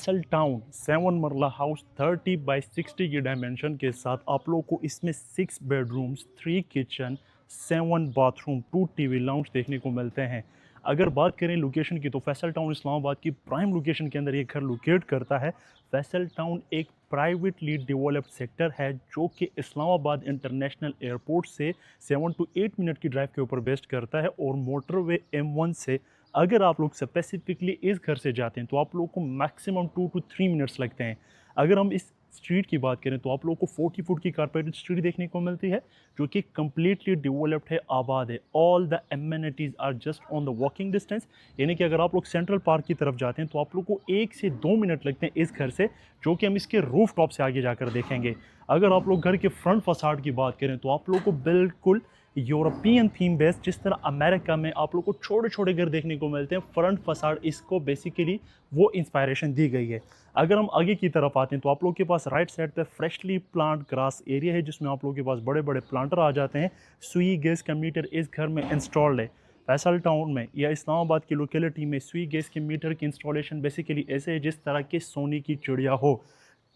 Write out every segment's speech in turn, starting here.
Faisal town 7 marla house 30 by 60 की dimension के साथ आप लोगों को इसमें 6 bedrooms, 3 kitchen, 7 bathroom, 2 TV lounge देखने को मिलते हैं। अगर बात करें लोकेशन की तो फैसल टाउन इस्लामाबाद की प्राइम लोकेशन के अंदर ये घर लोकेट करता है। फैसल टाउन एक प्राइवेटली डेवलप्ड सेक्टर है जो कि इस्लामाबाद इंटरनेशनल एयरपोर्ट से 7 to 8 मिनट की ड्राइव के ऊपर बेस्ट करता है और मोटरवे M1 से अगर आप लोग स्पेसिफिकली इस घर से जाते हैं तो आप लोगों को मैक्सिमम 2 to 3 मिनट्स लगते हैं। अगर हम इस स्ट्रीट की बात करें तो आप लोगों को 40 फुट की कारपेटेड स्ट्रीट देखने को मिलती है जो कि कम्प्लीटली डेवलप्ड है, आबाद है। All the amenities are just on the walking distance. यानी कि अगर आप लोग सेंट्रल पार्क की तरफ जाते हैं तो आप लोग को 1 से 2 मिनट लगते हैं इस घर से, जो कि हम इसके रूफ टॉप से आगे जाकर देखेंगे। अगर आप लोग घर के फ्रंट फसाड की बात करें तो आप लोग को बिल्कुल यूरोपियन थीम बेस्ड, जिस तरह अमेरिका में आप लोग को छोटे छोटे घर देखने को मिलते हैं, फ्रंट फसाड इसको बेसिकली वो इंस्पायरेशन दी गई है। अगर हम आगे की तरफ आते हैं तो आप लोग के पास राइट साइड पे फ्रेशली प्लांट ग्रास एरिया है जिसमें आप लोग के पास बड़े बड़े प्लांटर आ जाते हैं। सुई गैस का मीटर इस घर में इंस्टॉल्ड है। फैसल टाउन में या इस्लामाबाद की लोकेलिटी में सुई गैस के मीटर की इंस्टॉलेशन बेसिकली ऐसे है जिस तरह के सोने की चिड़िया हो।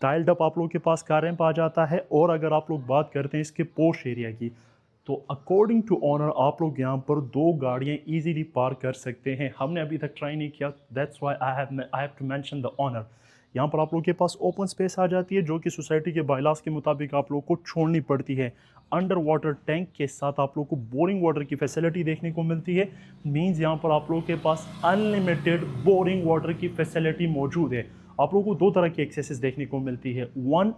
टाइल्ड अप आप लोग के पास कार रैंप आ जाता है। और अगर आप लोग बात करते हैं इसके पोर्श एरिया की तो अकॉर्डिंग टू ऑनर आप लोग यहाँ पर 2 गाड़ियाँ इजीली पार्क कर सकते हैं। हमने अभी तक ट्राई नहीं किया, that's why I have to mention the honour. यहाँ पर आप लोग के पास ओपन स्पेस आ जाती है जो कि सोसाइटी के बायलास के मुताबिक आप लोग को छोड़नी पड़ती है। अंडर वाटर टैंक के साथ आप लोग को बोरिंग वाटर की फैसिलिटी देखने को मिलती है। मीन्स यहाँ पर आप लोग के पास अनलिमिटेड बोरिंग वाटर की फैसिलिटी मौजूद है। आप लोगों को 2 तरह की एक्सेसेस देखने को मिलती है। One,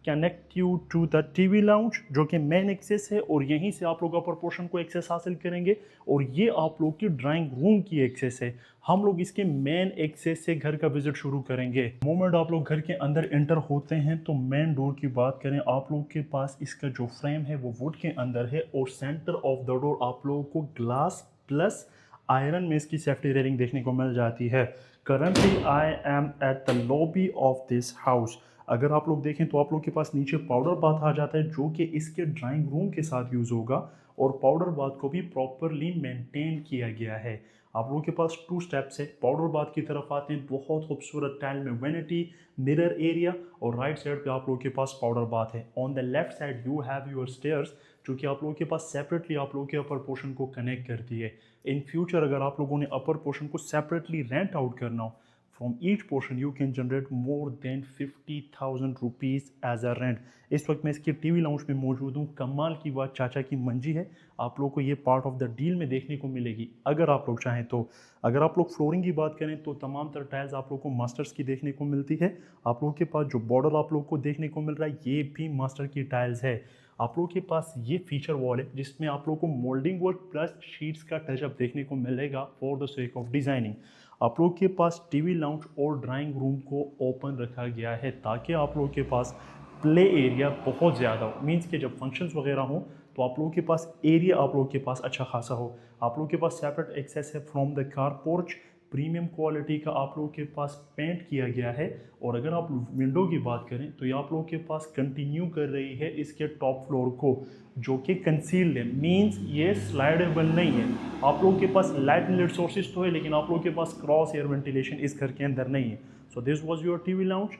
connect you to the TV lounge जो कि मेन एक्सेस है और यहीं से आप लोग अपर पोर्शन को एक्सेस हासिल करेंगे। और ये आप लोग की ड्राइंग रूम की एक्सेस है। हम लोग इसके मेन एक्सेस से घर का विजिट शुरू करेंगे। मोमेंट आप लोग घर के अंदर एंटर होते हैं तो मेन डोर की बात करें, आप लोग के पास इसका जो फ्रेम है वो वुड के अंदर है और सेंटर ऑफ द डोर आप लोगों को ग्लास प्लस आयरन में इसकी सेफ्टी रेलिंग देखने को मिल जाती है। Currently I am at the lobby of this house. अगर आप लोग देखें तो आप लोग के पास नीचे पाउडर बाथ आ जाता है जो कि इसके ड्राइंग रूम के साथ यूज़ होगा और पाउडर बाथ को भी प्रॉपरली मेंटेन किया गया है। आप लोगों के पास 2 स्टेप्स है। पाउडर बाथ की तरफ आते हैं, बहुत खूबसूरत टाइल में वेनिटी मिरर एरिया और राइट साइड पे आप लोगों के पास पाउडर बाथ है। On the left side you have your stairs जो कि आप लोगों के पास सेपरेटली आप लोगों के अपर पोर्शन को कनेक्ट करती है। इन फ्यूचर अगर आप लोगों ने अपर पोर्शन को सेपरेटली रेंट आउट करना हो, from each portion you can generate more than 50,000 rupees as a rent। इस वक्त मैं इसकी टीवी लाउंज में मौजूद हूँ। कमाल की बात चाचा की मंजी है, आप लोग को ये पार्ट ऑफ द डील में देखने को मिलेगी अगर आप लोग चाहें तो। अगर आप लोग फ्लोरिंग की बात करें तो तमाम तरह टाइल्स आप लोग को मास्टर्स की देखने को मिलती है। आप लोग के पास जो बॉर्डर आप लोग को देखने को मिल रहा है ये भी मास्टर की टाइल्स है। आप लोग के पास ये फीचर वॉल है जिसमें आप लोग को मोल्डिंग वर्क प्लस शीट्स का टचअप देखने को मिलेगा for the sake of designing. आप लोग के पास टीवी लाउंज और ड्राइंग रूम को ओपन रखा गया है ताकि आप लोग के पास प्ले एरिया बहुत ज़्यादा हो। मीन्स कि जब फंक्शंस वगैरह हो तो आप लोगों के पास एरिया आप लोग के पास अच्छा खासा हो। आप लोग के पास सेपरेट एक्सेस है from the car porch. Premium quality का आप लोगों के पास पेंट किया गया है। और अगर आप विंडो की बात करें तो ये आप लोगों के पास कंटिन्यू कर रही है इसके टॉप फ्लोर को जो कि कंसील्ड है। मीन्स ये स्लाइडेबल नहीं है। आप लोगों के पास लाइट इनलेट सोर्सेज तो है लेकिन आप लोगों के पास क्रॉस एयर वेंटिलेशन इस घर के अंदर नहीं है। So this was your TV lounge,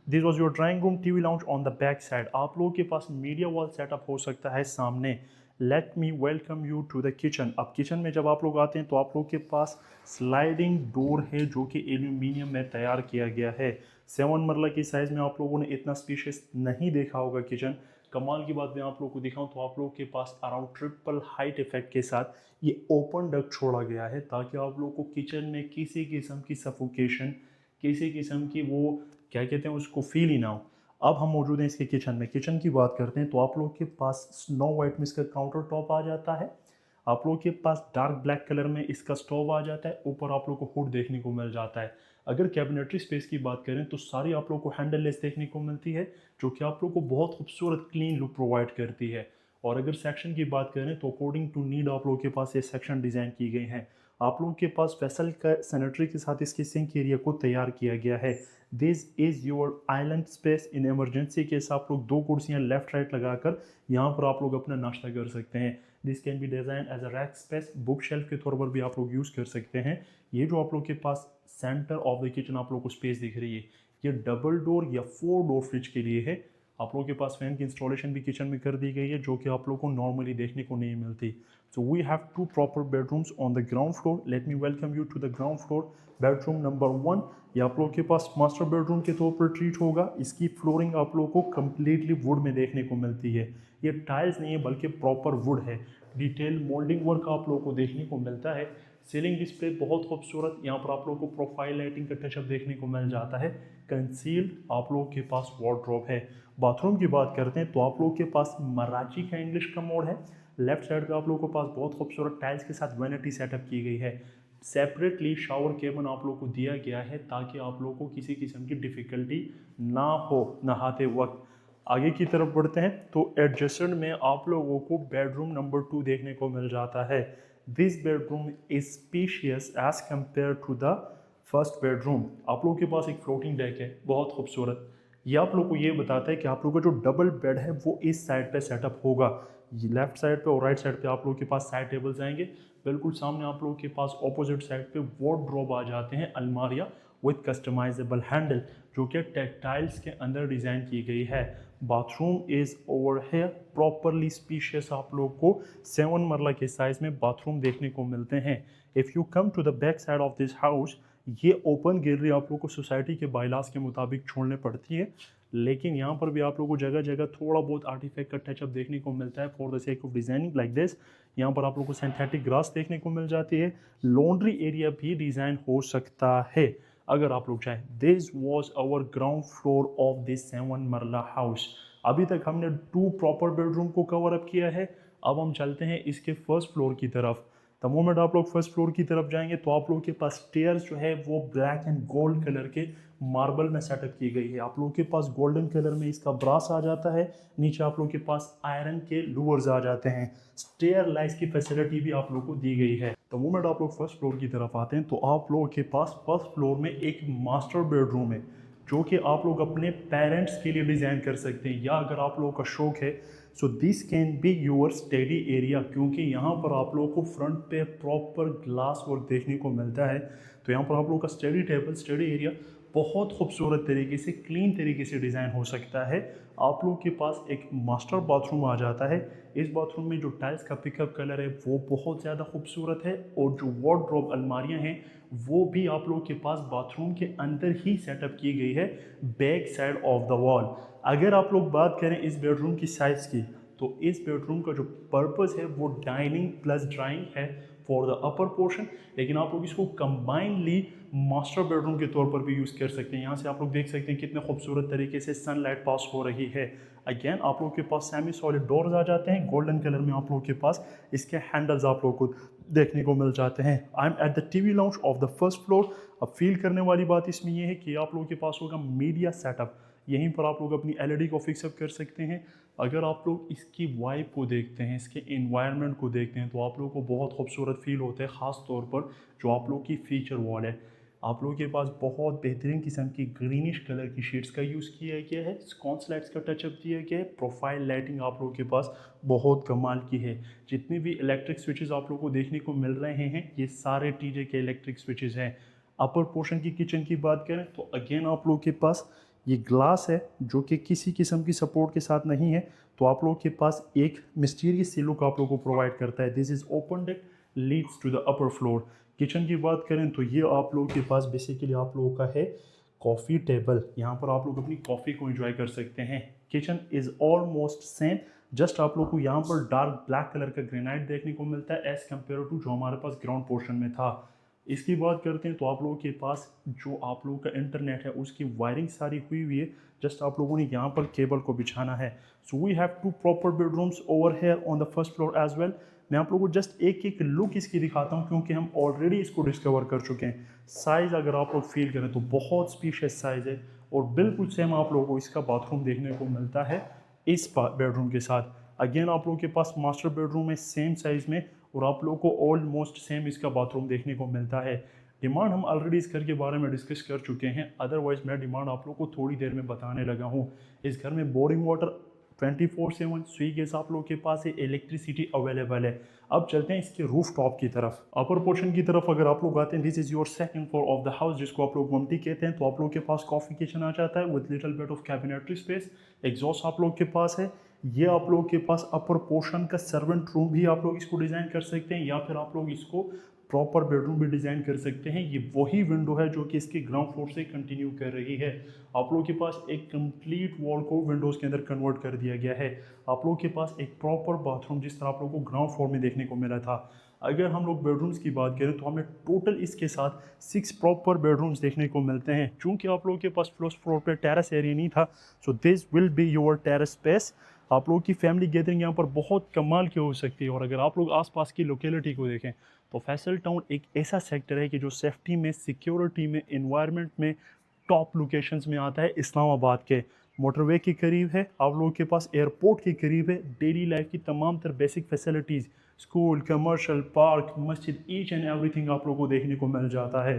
this was your drawing room, TV lounge on the back side. आप लोगों के पास मीडिया वॉल सेटअप हो सकता है सामने। Let me welcome you to the kitchen. अब किचन में जब आप लोग आते हैं तो आप लोग के पास स्लाइडिंग डोर है जो कि एल्यूमिनियम में तैयार किया गया है। 7 मरला की साइज़ में आप लोगों ने इतना स्पीशियस नहीं देखा होगा किचन। कमाल की बात मैं आप लोग को दिखाऊं तो आप लोग के पास अराउंड ट्रिपल हाइट इफेक्ट के साथ ये ओपन डक्ट छोड़ा गया है ताकि आप लोग को किचन में किसी किस्म की सफोकेशन, किसी किस्म की वो क्या कहते हैं उसको फील ही ना हो। अब हम मौजूद हैं इसके किचन में। किचन की बात करते हैं तो आप लोग के पास स्नो वाइट में इसका काउंटर टॉप आ जाता है। आप लोग के पास डार्क ब्लैक कलर में इसका स्टोव आ जाता है। ऊपर आप लोग को हुड देखने को मिल जाता है। अगर कैबिनेटरी स्पेस की बात करें तो सारी आप लोग को हैंडल लेस देखने को मिलती है जो कि आप लोग को बहुत खूबसूरत क्लीन लुक प्रोवाइड करती है। और अगर सेक्शन की बात करें तो अकॉर्डिंग टू नीड आप लोग के पास ये सेक्शन डिज़ाइन की गई हैं। आप लोगों के पास वेसल का सैनिटरी के साथ इसके सिंक एरिया को तैयार किया गया है। This is your island space. In emergency case आप लोग 2 कुर्सियाँ लेफ्ट राइट लगाकर यहाँ पर आप लोग अपना नाश्ता कर सकते हैं। This can be design as a rack space, bookshelf के तौर पर भी आप लोग यूज़ कर सकते हैं। ये जो आप लोग के पास सेंटर ऑफ द किचन आप लोग को स्पेस दिख रही है, ये डबल डोर या 4 डोर फ्रिज के लिए है। आप लोगों के पास फैन की इंस्टॉलेशन भी किचन में कर दी गई है, जो कि आप लोगों को नॉर्मली देखने को नहीं मिलती। So we have 2 proper bedrooms on the ground floor. Let me welcome you to the ground floor. Bedroom number 1, ये आप लोगों के पास मास्टर बेडरूम के तौर पर ट्रीट होगा। इसकी फ्लोरिंग आप लोगों को कम्प्लीटली वुड में देखने को मिलती है। ये टाइल्स नहीं है बल्कि प्रॉपर वुड है। डिटेल मोल्डिंग वर्क आप लोगों को देखने को मिलता है। सीलिंग डिस्प्ले बहुत खूबसूरत, यहाँ पर आप लोगों को प्रोफाइल लाइटिंग का टचअप देखने को मिल जाता है। कंसील्ड आप लोगों के पास वार्डरोब है। बाथरूम की बात करते हैं तो आप लोगों के पास मराठी का इंग्लिश का मोड है। लेफ्ट साइड पे आप लोगों के पास बहुत खूबसूरत टाइल्स के साथ वैनिटी सेटअप की गई है। सेपरेटली शावर केबिन आप लोगों को दिया गया है ताकि आप लोगों को किसी किस्म की डिफ़िकल्टी ना हो नहाते वक्त। आगे की तरफ बढ़ते हैं तो एडजस्टेड में आप लोगों को बेडरूम नंबर 2 देखने को मिल जाता है। This bedroom is spacious as compare to the first bedroom. आप लोगों के पास एक फ्लोटिंग डेक है, बहुत खूबसूरत। ये आप लोग को ये बताता है कि आप लोगों का जो डबल बेड है वो इस साइड पे सेटअप होगा। लेफ्ट साइड पे और राइट साइड पे आप लोगों के पास साइड टेबल्स आएंगे। बिल्कुल सामने आप लोगों के पास ऑपोजिट साइड पे वार्डरोब आ जाते हैं, अलमारियाँ विद कस्टमाइजेबल हैंडल, जो कि टेक्टाइल्स के अंदर डिज़ाइन की गई है। Bathroom is over here properly species. आप लोग को 7 मरला के साइज में बाथरूम देखने को मिलते हैं। If you come to the back side of this house, ये ओपन गैलरी आप लोग को सोसाइटी के बायलास के मुताबिक छोड़ने पड़ती है, लेकिन यहाँ पर भी आप लोगों को जगह जगह थोड़ा बहुत आर्टिफैक्ट का टचअप देखने को मिलता है for the sake of designing like this. यहाँ पर आप लोगों को सिंथेटिक ग्रास देखने को मिल जाती है। लॉन्ड्री एरिया भी डिज़ाइन हो सकता है अगर आप लोग चाहें। This was our ground floor of this 7 marla house. अभी तक हमने 2 प्रॉपर बेडरूम को कवर अप किया है। अब हम चलते हैं इसके फर्स्ट फ्लोर की तरफ। द मोमेंट आप लोग फर्स्ट फ्लोर की तरफ जाएंगे तो आप लोगों के पास स्टेयर्स जो है वो ब्लैक एंड गोल्ड कलर के मार्बल में सेटअप की गई है। आप लोगों के पास गोल्डन कलर में इसका ब्रास आ जाता है। नीचे आप लोगों के पास आयरन के लूवर्स आ जाते हैं। स्टेयर लाइट्स की फैसिलिटी भी आप लोगों को दी गई है। तो मोमेंट आप लोग फर्स्ट फ्लोर की तरफ आते हैं तो आप लोगों के पास फर्स्ट फ्लोर में एक मास्टर बेडरूम है, जो कि आप लोग अपने पेरेंट्स के लिए डिज़ाइन कर सकते हैं, या अगर आप लोगों का शौक है so this can be your study area, क्योंकि यहाँ पर आप लोगों को फ्रंट पे प्रॉपर ग्लास वर्क देखने को मिलता है। तो यहाँ पर आप लोगों का स्टडी टेबल, स्टडी एरिया बहुत खूबसूरत तरीके से, क्लीन तरीके से डिज़ाइन हो सकता है। आप लोगों के पास एक मास्टर बाथरूम आ जाता है। इस बाथरूम में जो टाइल्स का पिकअप कलर है वो बहुत ज़्यादा खूबसूरत है, और जो वार्डरोब अलमारियाँ हैं वो भी आप लोगों के पास बाथरूम के अंदर ही सेटअप की गई है, back side of the wall. अगर आप लोग बात करें इस बेडरूम की साइज़ की, तो इस बेडरूम का जो पर्पस है वो डाइनिंग प्लस ड्राइंग है फॉर द अपर पोर्शन, लेकिन आप लोग इसको कंबाइनली मास्टर बेडरूम के तौर पर भी यूज़ कर सकते हैं। यहाँ से आप लोग देख सकते हैं कितने खूबसूरत तरीके से सनलाइट पास हो रही है। अगेन आप लोग के पास सेमी सॉलिड डोर्स आ जाते हैं, गोल्डन कलर में आप लोग के पास इसके हैंडल्स आप लोग को देखने को मिल जाते हैं। I am at the TV lounge of the first floor. अब फील करने वाली बात इसमें यह है कि आप लोगों के पास होगा मीडिया सेटअप। यहीं पर आप लोग अपनी एलईडी को फिक्सअप कर सकते हैं। अगर आप लोग इसकी वाइब को देखते हैं, इसके इन्वायरमेंट को देखते हैं, तो आप लोगों को बहुत खूबसूरत फील होता है। ख़ास तौर पर जो आप लोग की फीचर वॉल है, आप लोगों के पास बहुत बेहतरीन किस्म की ग्रीनिश कलर की शीट्स का यूज़ किया गया है। स्कॉन्स लाइट्स का टचअप दिया गया है। प्रोफाइल लाइटिंग आप लोगों के पास बहुत कमाल की है। जितने भी इलेक्ट्रिक स्विचेस आप लोगों को देखने को मिल रहे हैं ये सारे टीजे के इलेक्ट्रिक स्विचेस हैं। अपर पोर्शन की किचन की बात करें तो अगेन आप लोगों के पास ये ग्लास है जो कि किसी किस्म की सपोर्ट के साथ नहीं है, तो आप लोगों के पास एक मिस्टीरियस सी लुक आप लोगों को प्रोवाइड करता है। This is open deck leads to the upper floor. Kitchen की बात करें तो ये आप लोगों के पास बेसिकली आप लोगों का है कॉफ़ी टेबल। यहाँ पर आप लोग अपनी कॉफ़ी को एंजॉय कर सकते हैं। Kitchen is almost same, just आप लोग को यहाँ पर डार्क ब्लैक कलर का ग्रेनाइट देखने को मिलता है एज़ कम्पेयर टू जो हमारे पास ग्राउंड पोर्शन में था। इसकी बात करते हैं तो आप लोगों के पास जो आप लोगों का इंटरनेट है उसकी वायरिंग सारी हुई हुई है। जस्ट आप लोगों ने यहाँ पर केबल को बिछाना है। So we have 2 proper bedrooms over here on the first floor as well. मैं आप लोगों को जस्ट एक एक लुक इसकी दिखाता हूँ क्योंकि हम ऑलरेडी इसको डिस्कवर कर चुके हैं। साइज़ अगर आप लोग फील करें तो बहुत स्पीशियस साइज़ है, और बिल्कुल सेम आप लोगों को इसका बाथरूम देखने को मिलता है इस बेडरूम के साथ। अगेन आप लोगों के पास मास्टर बेडरूम है सेम साइज़ में, और आप लोगों को ऑलमोस्ट सेम इसका बाथरूम देखने को मिलता है। डिमांड हम ऑलरेडी इस घर के बारे में डिस्कस कर चुके हैं, अदरवाइज मैं डिमांड आप लोगों को थोड़ी देर में बताने लगा हूँ। इस घर में बोरिंग वाटर 24/7 स्विगीज आप लोग के पास है, इलेक्ट्रिसिटी अवेलेबल है। अब चलते हैं इसके रूफ टॉप की तरफ, अपर पोर्शन की तरफ। अगर आप लोग आते हैं, this is your second floor of the house, जिसको आप लोग मम्टी कहते हैं। तो आप लोग के पास कॉफी किचन आ जाता है with little bit of cabinetry space. Exhaust आप लोग के पास है। ये आप लोग के पास अपर पोर्शन का सर्वेंट रूम भी आप लोग इसको डिज़ाइन कर सकते हैं, या फिर आप लोग इसको प्रॉपर बेडरूम भी डिज़ाइन कर सकते हैं। ये वही विंडो है जो कि इसके ग्राउंड फ्लोर से कंटिन्यू कर रही है। आप लोग के पास एक कंप्लीट वॉल को विंडोज़ के अंदर कन्वर्ट कर दिया गया है। आप लोग के पास एक प्रॉपर बाथरूम, जिस तरह आप लोगों को ग्राउंड फ्लोर में देखने को मिला था। अगर हम लोग बेडरूम्स की बात करें तो हमें टोटल इसके साथ 6 प्रॉपर बेडरूम्स देखने को मिलते हैं। चूँकि आप लोगों के पास फर्स्ट फ्लोर पे टेरेस एरिया नहीं था, so this will be your terrace space. आप लोगों की फैमिली गैदरिंग यहाँ पर बहुत कमाल की हो सकती है। और अगर आप लोग आसपास की लोकेलिटी को देखें तो फैसल टाउन एक ऐसा सेक्टर है कि जो सेफ्टी में, सिक्योरिटी में, इन्वायरमेंट में टॉप लोकेशंस में आता है। इस्लामाबाद के मोटरवे के करीब है, आप लोगों के पास एयरपोर्ट के करीब है। डेली लाइफ की तमाम तर basic facilities, school, commercial, park, मस्जिद, ईच एंड एवरीथिंग आप लोगों को देखने को मिल जाता है।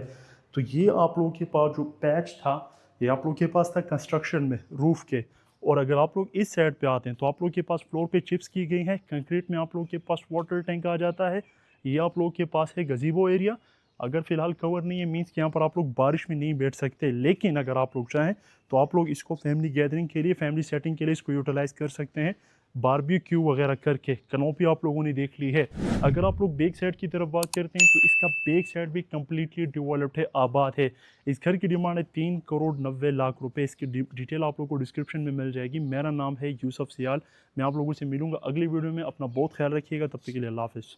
तो ये आप लोगों के पास जो पैच था, ये आप लोगों के पास था कंस्ट्रक्शन में रूफ के। और अगर आप लोग इस साइड पे आते हैं तो आप लोग के पास फ्लोर पे चिप्स की गई हैं। कंक्रीट में आप लोग के पास वाटर टैंक आ जाता है। ये आप लोग के पास है गजीबो एरिया। अगर फ़िलहाल कवर नहीं है, मीन्स कि यहाँ पर आप लोग बारिश में नहीं बैठ सकते, लेकिन अगर आप लोग चाहें तो आप लोग इसको फैमिली गैदरिंग के लिए, फैमिली सेटिंग के लिए इसको यूटिलाइज़ कर सकते हैं, बारबेक्यू वगैरह करके। कैनोपी आप लोगों ने देख ली है। अगर आप लोग बैक साइड की तरफ बात करते हैं तो इसका बैक साइड भी कम्प्लीटली डेवलप्ड है, आबाद है। इस घर की डिमांड है 3,90,00,000 रुपए। इसकी डिटेल आप लोगों को डिस्क्रिप्शन में मिल जाएगी। मेरा नाम है यूसुफ सियाल। मैं आप लोगों से मिलूंगा अगली वीडियो में। अपना बहुत ख्याल रखिएगा, तब तक के लिए अल्लाह हाफ़िज़।